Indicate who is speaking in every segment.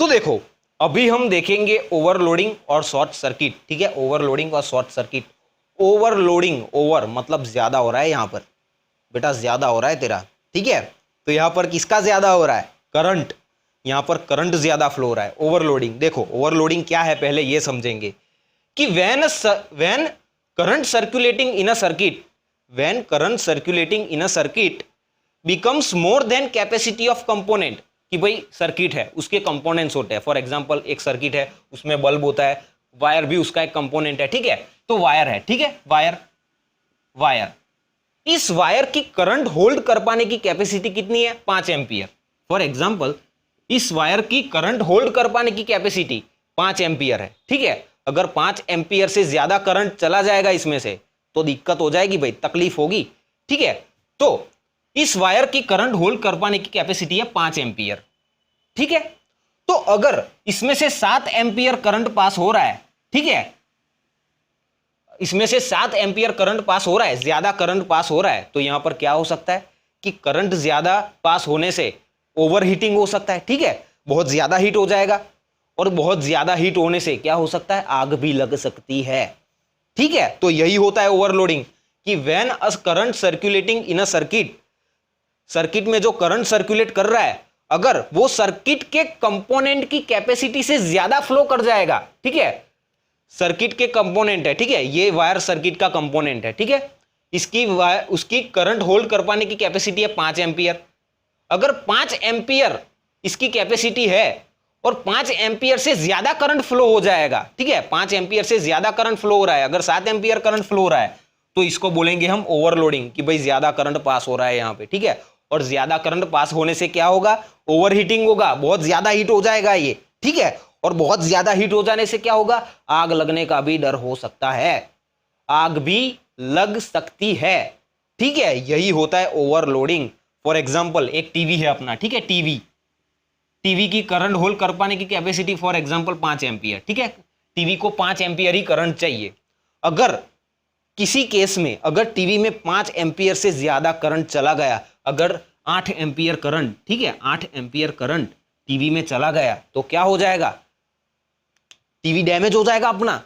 Speaker 1: तो देखो अभी हम देखेंगे ओवरलोडिंग और शॉर्ट सर्किट। ठीक है, ओवरलोडिंग और शॉर्ट सर्किट। ओवरलोडिंग, ओवर मतलब ज्यादा हो रहा है, यहां पर बेटा ज्यादा हो रहा है तेरा। ठीक है, तो यहां पर किसका ज्यादा हो रहा है? करंट। यहां पर करंट ज्यादा फ्लो हो रहा है। ओवरलोडिंग, देखो ओवरलोडिंग क्या है पहले ये समझेंगे कि when current circulating in a circuit, when current circulating in a circuit becomes more than capacity of component, कि भाई सर्किट है उसके कंपोनेंट्स होते हैं। फॉर एग्जांपल एक सर्किट है उसमें बल्ब होता है, वायर भी उसका एक कंपोनेंट है। ठीक है, तो वायर है, ठीक है, वायर इस वायर की करंट होल्ड कर पाने की कैपेसिटी कितनी है? 5 एम्पियर। फॉर एग्जांपल इस वायर की करंट होल्ड कर पाने की कैपेसिटी 5 एम्पियर है। ठीक है, अगर 5 एम्पियर से ज्यादा करंट चला जाएगा इसमें से तो दिक्कत हो जाएगी भाई, तकलीफ होगी। ठीक है, तो इस वायर की करंट होल्ड कर पाने की कैपेसिटी है 5 एम्पियर। ठीक है, तो अगर इसमें से 7 एम्पियर करंट पास हो रहा है, ठीक है, इसमें से 7 एम्पियर करंट पास हो रहा है, ज्यादा करंट पास हो रहा है, तो यहां पर क्या हो सकता है कि करंट ज्यादा पास होने से ओवर हीटिंग हो सकता है। ठीक है, बहुत ज्यादा हीट हो जाएगा, और बहुत ज्यादा हीट होने से क्या हो सकता है? आग भी लग सकती है। ठीक है, तो यही होता है ओवरलोडिंग, कि when a current circulating in a circuit, circuit में जो करंट सर्कुलेट कर रहा है अगर वो सर्किट के कंपोनेंट की कैपेसिटी से ज्यादा फ्लो कर जाएगा। ठीक है, सर्किट के कंपोनेंट है, ठीक है, ये वायर सर्किट का कंपोनेंट है। ठीक है, इसकी वायर, उसकी करंट होल्ड कर पाने की कैपेसिटी है 5 एम्पियर। अगर 5 एम्पियर इसकी कैपेसिटी है और 5 एम्पियर से ज्यादा करंट फ्लो हो जाएगा, ठीक है, 5 एम्पियर से ज्यादा करंट फ्लो हो रहा है, अगर 7 एम्पियर करंट फ्लो हो रहा है तो इसको बोलेंगे हम ओवरलोडिंग, कि भाई ज्यादा करंट पास हो रहा है यहां पे। ठीक है, और ज्यादा करंट पास होने से क्या होगा? ओवर हीटिंग होगा, बहुत ज्यादा हीट हो जाएगा ये। ठीक है, और बहुत ज्यादा हीट हो जाने से क्या होगा? आग लगने का भी डर हो सकता है, आग भी लग सकती है। ठीक है, यही होता है ओवरलोडिंग। फॉर एग्जांपल एक टीवी है अपना, ठीक है, टीवी की करंट होल्ड कर पाने की कैपेसिटी फॉर एग्जांपल 5 एम्पियर। ठीक है, टीवी को 5 एम्पियर ही करंट चाहिए। अगर किसी केस में अगर टीवी में 5 एम्पियर से ज्यादा करंट चला गया, अगर 8 एम्पियर करंट, ठीक है, 8 एम्पियर करंट टीवी में चला गया तो क्या हो जाएगा? टीवी डैमेज हो जाएगा, अपना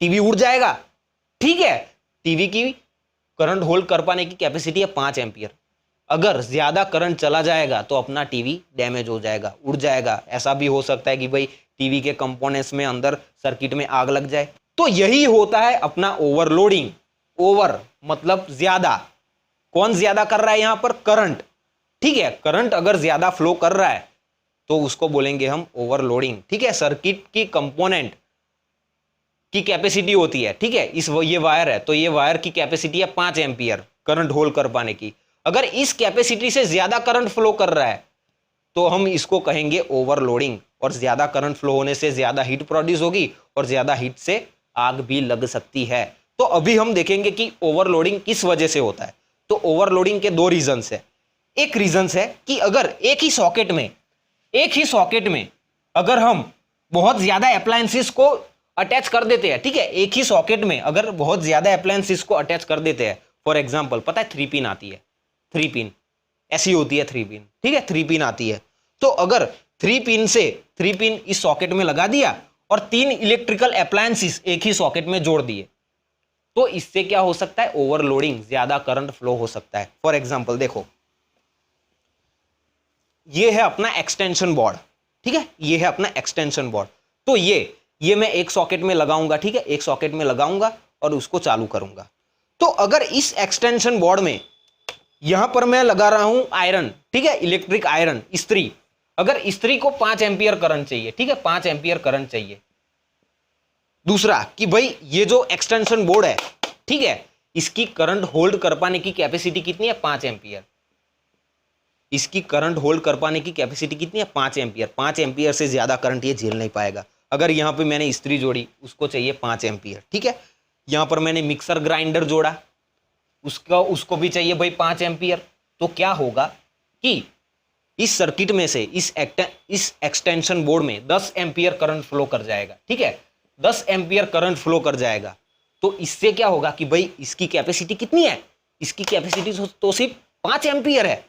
Speaker 1: टीवी उड़ जाएगा। ठीक है, टीवी की करंट होल्ड कर पाने की कैपेसिटी है 5 एम्पियर, अगर ज्यादा करंट चला जाएगा तो अपना टीवी डैमेज हो जाएगा, उड़ जाएगा। ऐसा भी हो सकता है कि भाई टीवी के कंपोनेंट्स में अंदर सर्किट में आग लग जाए। तो यही होता है अपना ओवरलोडिंग। ओवर मतलब ज्यादा, कौन ज्यादा कर रहा है यहां पर? करंट। ठीक है, करंट अगर ज्यादा फ्लो कर रहा है तो उसको बोलेंगे हम ओवरलोडिंग। ठीक है, सर्किट की कंपोनेंट की कैपेसिटी होती है, ठीक है, ये वायर है तो ये वायर की कैपेसिटी है 5 एम्पियर करंट होल्ड कर पाने की। अगर इस कैपेसिटी से ज्यादा करंट फ्लो कर रहा है तो हम इसको कहेंगे ओवरलोडिंग, और ज्यादा करंट फ्लो होने से ज्यादा हीट प्रोड्यूस होगी और ज्यादा हीट से आग भी लग सकती है। तो अभी हम देखेंगे कि ओवरलोडिंग किस वजह से होता है। तो ओवरलोडिंग के 2 रीजंस है। एक रीजंस है कि अगर एक ही सॉकेट में अगर हम बहुत ज्यादा अप्लायंसेस को अटैच कर देते हैं, ठीक है, एक ही सॉकेट में अगर बहुत ज्यादा अप्लायंसेस को अटैच कर देते हैं, फॉर एग्जांपल पता है 3 पिन आती है, 3 पिन ऐसी होती है, 3 पिन, ठीक है, 3 पिन आती है। तो अगर 3 पिन इस सॉकेट में लगा दिया और 3 इलेक्ट्रिकल अप्लायंसेस एक ही सॉकेट में जोड़ दिए तो इससे क्या हो सकता है? ओवरलोडिंग, ज्यादा करंट फ्लो हो सकता है। फॉर एग्जांपल देखो ये है अपना एक्सटेंशन बोर्ड, ठीक है, ये है अपना एक्सटेंशन बोर्ड। तो ये मैं एक सॉकेट में लगाऊंगा, ठीक है, एक सॉकेट में लगाऊंगा और उसको चालू करूंगा। तो अगर इस एक्सटेंशन बोर्ड में यहां पर मैं लगा रहा हूं आयरन, ठीक है, इलेक्ट्रिक आयरन, इस्त्री, अगर इस्त्री को 5 एम्पियर करंट चाहिए, ठीक है, 5 एम्पियर करंट चाहिए। दूसरा कि भाई ये जो एक्सटेंशन बोर्ड है, ठीक है, इसकी करंट होल्ड कर पाने की कैपेसिटी कितनी है? 5 एम्पियर। इसकी करंट होल्ड कर पाने की कैपेसिटी कितनी है? 5 एम्पियर। 5 एम्पियर से ज्यादा करंट ये झेल नहीं पाएगा। अगर यहां पे मैंने इस्त्री जोड़ी, उसको चाहिए 5 एम्पियर, ठीक है, यहां पर मैंने मिक्सर ग्राइंडर जोड़ा, उसको भी चाहिए भाई 5 एम्पियर। तो क्या होगा कि इस सर्किट में से इस एक्सटेंशन बोर्ड में 10 एम्पियर करंट फ्लो कर जाएगा, ठीक है, 10 एम्पियर करंट फ्लो कर जाएगा। तो इससे क्या होगा कि भाई इसकी कैपेसिटी कितनी है? इसकी कैपेसिटी तो सिर्फ 5 एम्पियर है,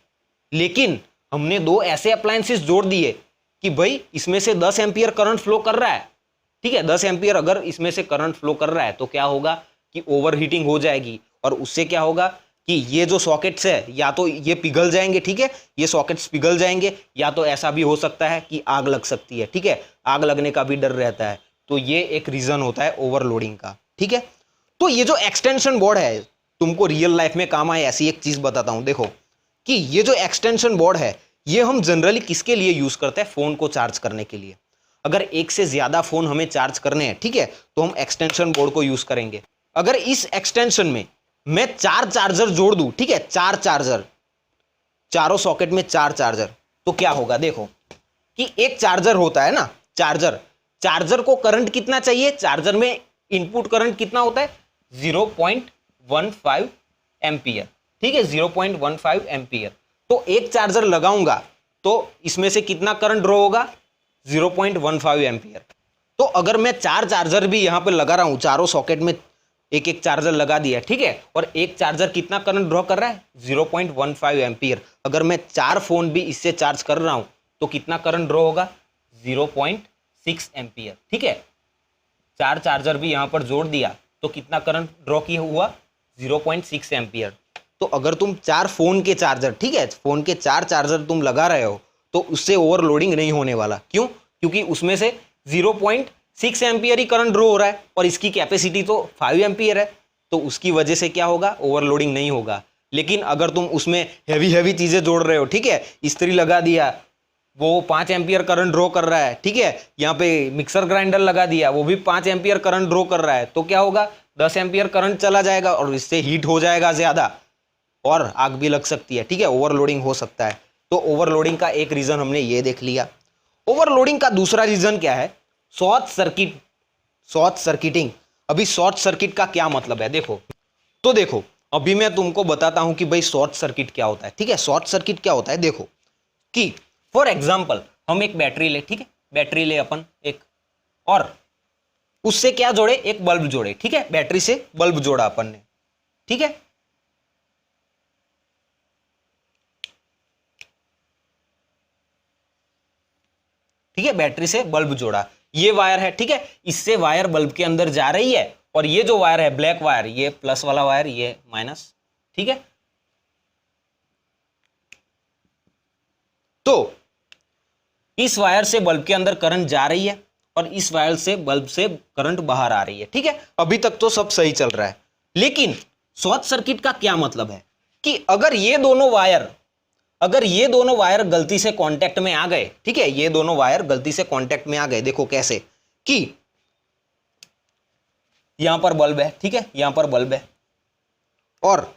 Speaker 1: लेकिन हमने 2 ऐसे अप्लायंसेस जोड़ दिए कि भाई इसमें से 10 एम्पियर करंट फ्लो कर रहा है, ठीक है, 10 एम्पियर अगर इसमें से करंट फ्लो कर रहा है तो क्या होगा कि ओवर हीटिंग हो जाएगी, और उससे क्या होगा कि ये जो सॉकेट्स है या तो ये पिघल जाएंगे, ठीक है, ये सॉकेट्स पिघल जाएंगे, या तो ऐसा भी हो सकता है कि आग लग सकती है, ठीक है, आग लगने का भी डर रहता है। तो ये एक रीजन होता है ओवरलोडिंग का, ठीक है। तो ये जो एक्सटेंशन बोर्ड है, तुमको रियल लाइफ में काम आए ऐसी एक चीज बताता हूं। देखो कि ये जो एक्सटेंशन बोर्ड है ये हम जनरली किसके लिए यूज करते हैं, फोन को चार्ज करने के लिए। अगर एक से ज्यादा फोन हमें चार्ज करने हैं, ठीक है, तो हम एक्सटेंशन बोर्ड को यूज करेंगे। अगर इस एक्सटेंशन में मैं 4 चार्जर जोड़ दूं, ठीक है, 4 चार्जर, चारों सॉकेट में 4 चार्जर, तो क्या होगा, देखो कि एक चार्जर होता है ना, चार्जर को करंट कितना चाहिए, चार्जर में इनपुट करंट कितना होता है 0.15 एम्पियर, ठीक है, 0.15 एम्पियर। तो एक चार्जर लगाऊंगा तो इसमें से कितना करंट ड्रॉ होगा 0.15 एम्पियर। तो अगर मैं 4 चार्जर भी यहां पे लगा रहा हूं, चारों सॉकेट में एक एक चार्जर लगा दिया, ठीक है, और एक चार्जर कितना करंट ड्रॉ कर रहा है 0.15 एम्पियर। अगर मैं 4 फोन भी इससे चार्ज कर रहा हूं तो कितना करंट ड्रॉ होगा 0.6 एम्पियर, ठीक है। 4 चार्जर भी यहां पर जोड़ दिया तो कितना करंट ड्रॉ किया हुआ 0.6 एम्पियर। तो अगर तुम 4 फोन के चार्जर, ठीक है, फोन के 4 चार्जर तुम लगा रहे हो तो उससे ओवरलोडिंग नहीं होने वाला। क्यों? क्योंकि उसमें से 0.6 एम्पियर ही करंट ड्रॉ हो रहा है और इसकी कैपेसिटी तो 5 एम्पियर है, तो उसकी वजह से क्या होगा, ओवरलोडिंग नहीं होगा। लेकिन अगर तुम उसमें हैवी चीजें जोड़ रहे हो, ठीक है, इस्त्री लगा दिया वो 5 एम्पियर करंट ड्रॉ कर रहा है, ठीक है, यहाँ पे मिक्सर ग्राइंडर लगा दिया वो भी 5 एम्पियर करंट ड्रॉ कर रहा है, तो क्या होगा 10 एम्पियर करंट चला जाएगा और इससे हीट हो जाएगा ज्यादा और आग भी लग सकती है, ठीक है, ओवरलोडिंग हो सकता है। तो ओवरलोडिंग का एक रीजन हमने ये देख लिया। ओवरलोडिंग का दूसरा रीजन क्या है, शॉर्ट सर्किटिंग। अभी शॉर्ट सर्किट का क्या मतलब है, देखो तो देखो अभी मैं तुमको बताता हूं कि भाई शॉर्ट सर्किट क्या होता है, ठीक है। शॉर्ट सर्किट क्या होता है, देखो कि फॉर एग्जाम्पल हम एक बैटरी ले, ठीक है, बैटरी ले अपन एक, और उससे क्या जोड़े, एक बल्ब जोड़े, ठीक है, बैटरी से बल्ब जोड़ा अपन ने, ठीक है, ठीक है, बैटरी से बल्ब जोड़ा, ये वायर है, ठीक है, इससे वायर बल्ब के अंदर जा रही है और ये जो वायर है ब्लैक वायर, ये प्लस वाला वायर, ये माइनस, ठीक है। तो इस वायर से बल्ब के अंदर करंट जा रही है और इस वायर से बल्ब से करंट बाहर आ रही है, ठीक है, अभी तक तो सब सही चल रहा है। लेकिन शॉर्ट सर्किट का क्या मतलब है कि अगर ये दोनों वायर गलती से कांटेक्ट में आ गए, ठीक है, ये दोनों वायर गलती से कांटेक्ट में आ गए, देखो कैसे कि यहां पर बल्ब है, ठीक है, यहां पर बल्ब है और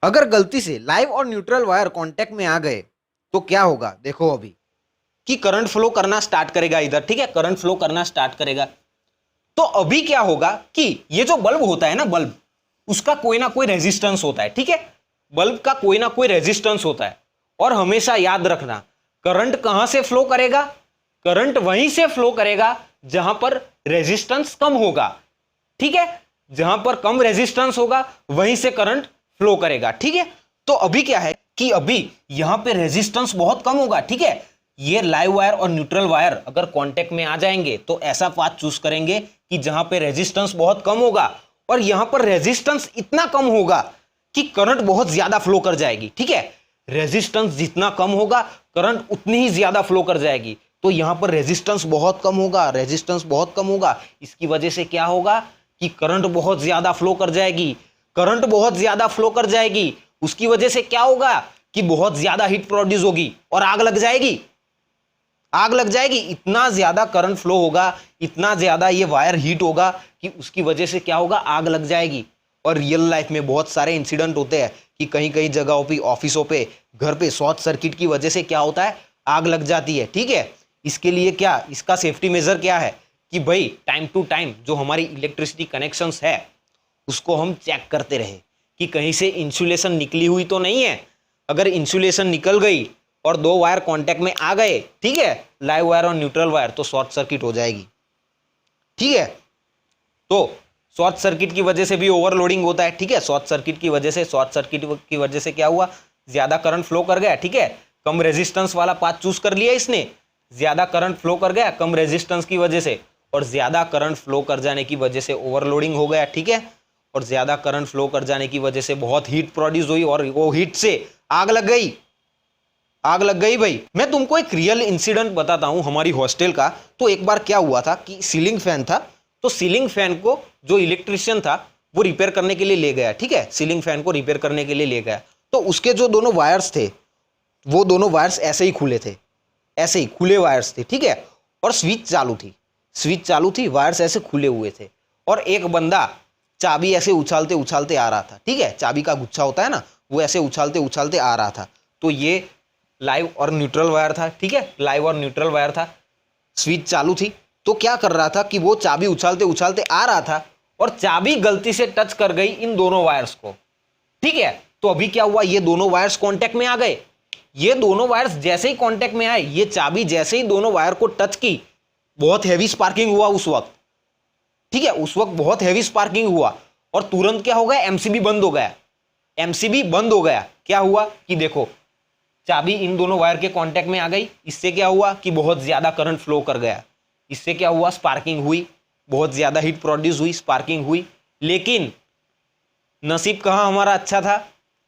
Speaker 1: अगर गलती से लाइव और न्यूट्रल वायर कांटेक्ट में आ गए तो क्या होगा, देखो अभी कि करंट फ्लो करना स्टार्ट करेगा इधर, ठीक है, करंट फ्लो करना स्टार्ट करेगा। तो अभी क्या होगा कि ये जो बल्ब होता है ना, बल्ब उसका कोई ना कोई रेजिस्टेंस होता है, ठीक है, बल्ब का कोई ना कोई रेजिस्टेंस होता है। और हमेशा याद रखना करंट कहां से फ्लो करेगा, करंट वहीं से फ्लो करेगा जहां पर रेजिस्टेंस कम होगा, ठीक है, जहां पर कम रेजिस्टेंस होगा वहीं से करंट फ्लो करेगा, ठीक है। तो अभी क्या है कि अभी यहां पे रेजिस्टेंस बहुत कम होगा, ठीक है, ये लाइव वायर और न्यूट्रल वायर अगर कांटेक्ट में आ जाएंगे तो ऐसा पाथ चूज करेंगे कि जहां पे रेजिस्टेंस बहुत कम होगा और यहां पर रेजिस्टेंस इतना कम होगा कि करंट बहुत ज्यादा फ्लो कर जाएगी, ठीक है, रेजिस्टेंस जितना कम होगा करंट उतनी ही ज्यादा फ्लो कर जाएगी। तो यहां पर रेजिस्टेंस बहुत कम होगा, रेजिस्टेंस बहुत कम होगा, इसकी वजह से क्या होगा कि करंट बहुत ज्यादा फ्लो कर जाएगी, करंट बहुत ज्यादा फ्लो कर जाएगी, उसकी वजह से क्या होगा कि बहुत ज्यादा हीट प्रोड्यूस होगी और आग लग जाएगी, आग लग जाएगी। इतना ज्यादा करंट फ्लो होगा, इतना ज्यादा ये वायर हीट होगा कि उसकी वजह से क्या होगा, आग लग जाएगी। और रियल लाइफ में बहुत सारे इंसिडेंट होते हैं कि कहीं कहीं जगहों पे, ऑफिसों पे, घर पे शॉर्ट सर्किट की वजह से क्या होता है, आग लग जाती है, ठीक है। इसके लिए क्या, इसका सेफ्टी मेजर क्या है कि भाई टाइम टू टाइम जो हमारी इलेक्ट्रिसिटी कनेक्शंस है उसको हम चेक करते रहे कि कहीं से इंसुलेशन निकली हुई तो नहीं है। अगर इंसुलेशन निकल गई और 2 वायर कांटेक्ट में आ गए, ठीक है, लाइव वायर और न्यूट्रल वायर, तो शॉर्ट सर्किट हो जाएगी, ठीक है। तो शॉर्ट सर्किट की वजह से भी ओवरलोडिंग होता है, ठीक है। शॉर्ट सर्किट की वजह से क्या हुआ, ज्यादा करंट फ्लो कर गया, ठीक है। कम रेजिस्टेंस वाला पाथ चूज कर लिया इसने, ज्यादा करंट फ्लो कर गया कम रेजिस्टेंस की वजह से, और ज्यादा करंट फ्लो कर जाने की वजह से ओवरलोडिंग हो गया, ठीक है। और ज्यादा करंट फ्लो कर जाने की वजह से बहुत हीट प्रोड्यूस हुई और वो हीट से आग लग गई, आग लग गई भाई। मैं तुमको एक रियल इंसिडेंट बताता हूं हमारी हॉस्टल का। तो एक बार क्या हुआ था कि सीलिंग फैन था, तो सीलिंग फैन को जो इलेक्ट्रिशियन था वो रिपेयर करने के लिए ले गया, ठीक है। सीलिंग फैन को रिपेयर करने के लिए ले गया, तो उसके जो दोनों वायर्स थे वो दोनों वायर्स ऐसे ही खुले थे, ऐसे ही खुले वायर्स थे, ठीक है। और स्विच चालू थी, स्विच चालू थी, वायर्स ऐसे खुले हुए थे। और एक बंदा चाबी ऐसे उछालते उछालते आ रहा था, ठीक है। चाबी का गुच्छा होता है ना, वो ऐसे उछालते उछालते आ रहा था। तो ये लाइव और न्यूट्रल वायर था, ठीक है, लाइव और न्यूट्रल वायर था, स्विच चालू थी। तो क्या कर रहा था कि वो चाबी उछालते उछालते आ रहा था और चाबी गलती से टच कर गई इन दोनों वायर्स को, ठीक है। तो अभी क्या हुआ, ये दोनों वायर्स कांटेक्ट में आ गए। ये दोनों वायर्स जैसे ही कांटेक्ट में आए, ये चाबी जैसे ही दोनों वायर को टच की, बहुत हैवी स्पार्किंग हुआ उस वक्त, ठीक है। उस वक्त बहुत हैवी स्पार्किंग हुआ और तुरंत क्या हो गया, एमसीबी बंद हो गया, एमसीबी बंद हो गया। क्या हुआ कि देखो चाबी इन दोनों वायर के कांटेक्ट में आ गई, इससे क्या हुआ कि बहुत ज्यादा करंट फ्लो कर गया, इससे क्या हुआ, स्पार्किंग हुई, बहुत ज्यादा हीट प्रोड्यूस हुई, स्पार्किंग हुई। लेकिन नसीब कहां हमारा अच्छा था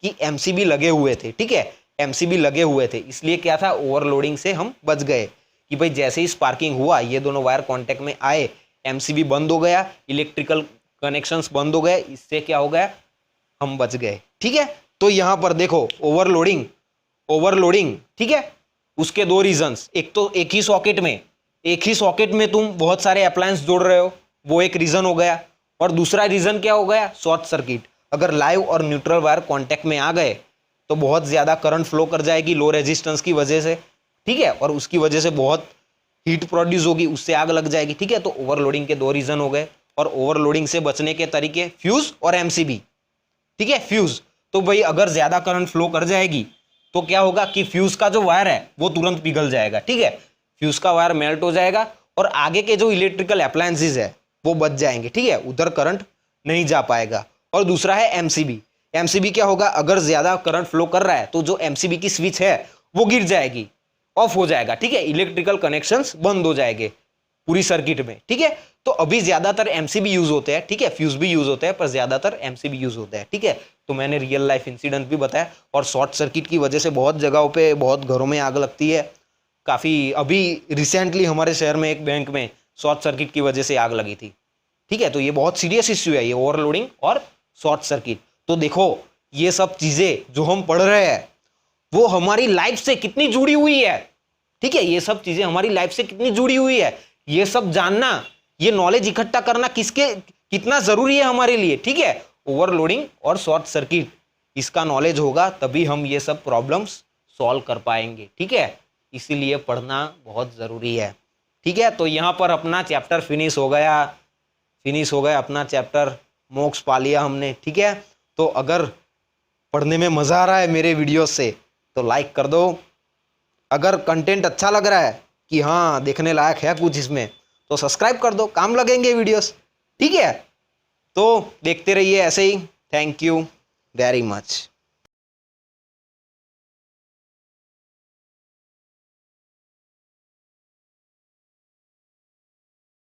Speaker 1: कि एमसीबी लगे हुए थे, ठीक है, एमसीबी लगे हुए थे, इसलिए क्या था, ओवरलोडिंग से हम बच गए। कि भाई जैसे ही स्पार्किंग हुआ, ये दोनों वायर कांटेक्ट में आए, एमसीबी बंद हो गया, इलेक्ट्रिकल कनेक्शंस बंद हो गए, इससे क्या हो गया, हम बच गए, ठीक है। तो यहां पर देखो ओवरलोडिंग, ओवरलोडिंग, ठीक है, उसके दो रीजंस, एक तो एक ही सॉकेट में तुम बहुत सारे अप्लायंस जोड़ रहे हो, वो एक रीजन हो गया। और दूसरा रीजन क्या हो गया, शॉर्ट सर्किट। अगर लाइव और न्यूट्रल वायर कांटेक्ट में आ गए तो बहुत ज्यादा करंट फ्लो कर जाएगी लो रेजिस्टेंस की वजह से, ठीक है, और उसकी वजह से बहुत हीट प्रोड्यूस होगी, उससे आग लग जाएगी, ठीक है। तो ओवरलोडिंग के दो रीजन हो गए। और ओवरलोडिंग से बचने के तरीके, फ्यूज और एमसीबी, ठीक है। फ्यूज तो भाई अगर ज्यादा करंट फ्लो कर जाएगी तो क्या होगा कि फ्यूज का जो वायर है वो तुरंत पिघल जाएगा, ठीक है, फ्यूज का वायर मेल्ट हो जाएगा और आगे के जो इलेक्ट्रिकल अप्लायंसेस है वो बच जाएंगे, ठीक है, उधर करंट नहीं जा पाएगा। और दूसरा है एमसीबी। एमसीबी क्या होगा, अगर ज्यादा करंट फ्लो कर रहा है तो जो एमसीबी की स्विच है वो गिर जाएगी, ऑफ हो जाएगा, ठीक है, इलेक्ट्रिकल कनेक्शंस बंद हो जाएंगे पूरी सर्किट में, ठीक है। तो अभी ज्यादातर एमसीबी यूज होते हैं, ठीक है, फ्यूज भी यूज होते हैं पर ज्यादातर एमसीबी यूज होता है, ठीक है। तो मैंने रियल लाइफ इंसिडेंट भी बताया। और शॉर्ट सर्किट की वजह से बहुत जगहों पे, बहुत घरों में आग लगती है काफी। अभी रिसेंटली हमारे शहर में एक बैंक में शॉर्ट सर्किट की वजह से आग लगी थी, ठीक है। तो ये बहुत सीरियस इश्यू है, ये ओवरलोडिंग और शॉर्ट सर्किट। तो देखो ये सब चीजें जो हम पढ़ रहे हैं वो हमारी लाइफ से कितनी जुड़ी हुई है, ठीक है, ये सब चीजें हमारी लाइफ से कितनी जुड़ी हुई है, ये सब जानना, ये नॉलेज इकट्ठा करना कितना जरूरी है हमारे लिए, ठीक है। ओवरलोडिंग और शॉर्ट सर्किट, इसका नॉलेज होगा तभी हम ये सब प्रॉब्लम्स सॉल्व कर पाएंगे, ठीक है। इसीलिए पढ़ना बहुत जरूरी है, ठीक है। तो यहाँ पर अपना चैप्टर फिनिश हो गया अपना चैप्टर, मोक्ष पा लिया हमने, ठीक है। तो अगर पढ़ने में मजा आ रहा है मेरे वीडियो से तो लाइक कर दो, अगर कंटेंट अच्छा लग रहा है कि हाँ देखने लायक है कुछ इसमें तो सब्सक्राइब कर दो, काम लगेंगे वीडियोस, ठीक है। तो देखते रहिए ऐसे ही। Thank you very much.